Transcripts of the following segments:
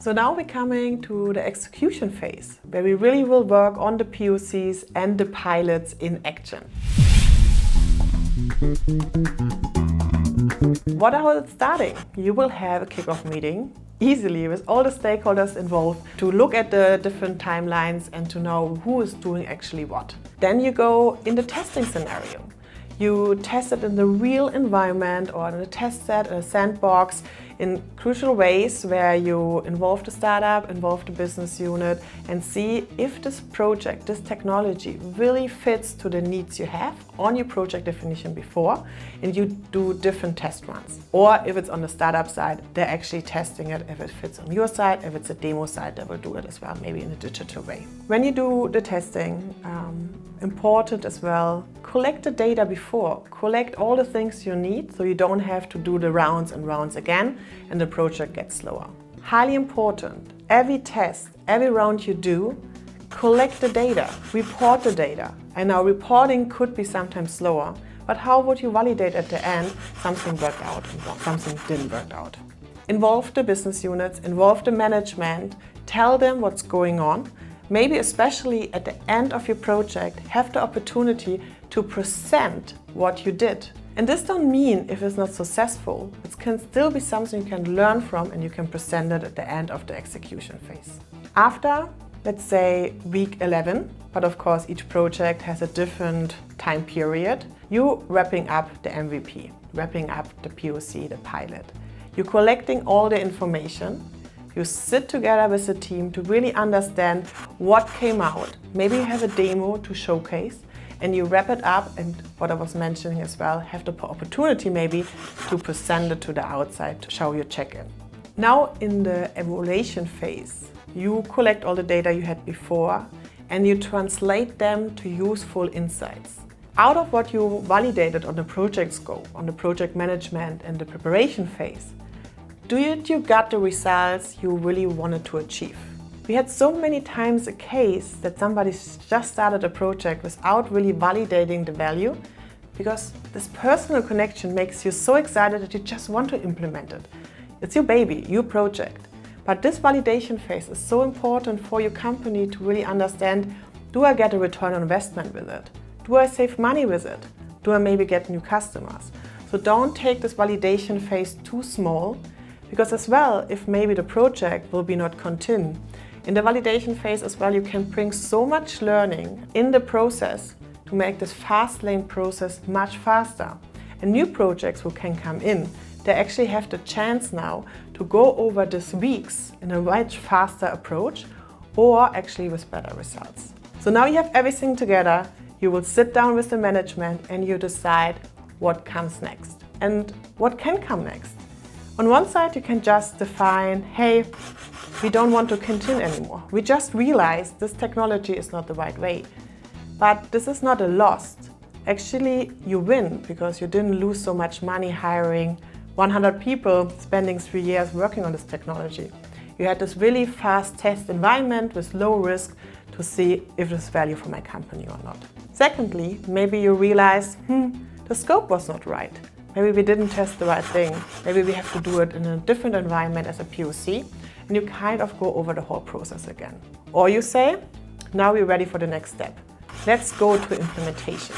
So now we're coming to the execution phase, where we really will work on the POCs and the pilots in action. What are we starting? You will have a kickoff meeting easily with all the stakeholders involved to look at the different timelines and to know who is doing actually what. Then you go in the testing scenario. You test it in the real environment or in a test set, in a sandbox, in crucial ways where you involve the startup, involve the business unit and see if this project, this technology really fits to the needs you have on your project definition before, and you do different test runs. Or if it's on the startup side, they're actually testing it if it fits on your side. If it's a demo side, they will do it as well, maybe in a digital way. When you do the testing, important as well, collect the data before. Collect all the things you need so you don't have to do the rounds and rounds again and the project gets slower. Highly important, every test, every round you do, collect the data, report the data. And now reporting could be sometimes slower, but how would you validate at the end something worked out and something didn't work out? Involve the business units, involve the management, tell them what's going on. Maybe especially at the end of your project, have the opportunity to present what you did. And this don't mean if it's not successful, it can still be something you can learn from and you can present it at the end of the execution phase. After, let's say, week 11, but of course each project has a different time period, you wrapping up the MVP, wrapping up the POC, the pilot. You're collecting all the information. You sit together with the team to really understand what came out. Maybe you have a demo to showcase and you wrap it up and what I was mentioning as well, have the opportunity maybe to present it to the outside to show your check-in. Now in the evaluation phase, you collect all the data you had before and you translate them to useful insights. Out of what you validated on the project scope, on the project management and the preparation phase, you got the results you really wanted to achieve? We had so many times a case that somebody just started a project without really validating the value because this personal connection makes you so excited that you just want to implement it. It's your baby, your project. But this validation phase is so important for your company to really understand, do I get a return on investment with it? Do I save money with it? Do I maybe get new customers? So don't take this validation phase too small. Because as well, if maybe the project will be not continue, in the validation phase as well, you can bring so much learning in the process to make this fast lane process much faster. And new projects who can come in, they actually have the chance now to go over these weeks in a much faster approach or actually with better results. So now you have everything together, you will sit down with the management and you decide what comes next and what can come next. On one side, you can just define, hey, we don't want to continue anymore. We just realized this technology is not the right way. But this is not a loss. Actually, you win because you didn't lose so much money hiring 100 people, spending 3 years working on this technology. You had this really fast test environment with low risk to see if there's value for my company or not. Secondly, maybe you realize, the scope was not right. Maybe we didn't test the right thing. Maybe we have to do it in a different environment as a POC, and you kind of go over the whole process again. Or you say, now we're ready for the next step. Let's go to implementation.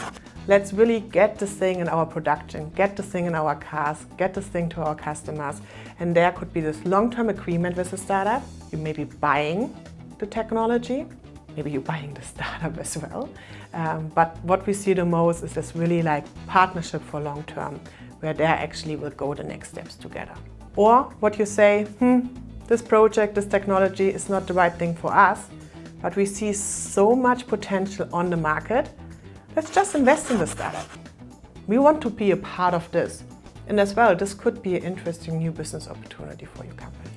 Let's really get this thing in our production, get this thing in our cars, get this thing to our customers. And there could be this long-term agreement with the startup. You may be buying the technology, maybe you're buying the startup as well. But what we see the most is this really like partnership for long-term, where they actually will go the next steps together. Or what you say, this project, this technology is not the right thing for us, but we see so much potential on the market. Let's just invest in the startup. We want to be a part of this. And as well, this could be an interesting new business opportunity for your company.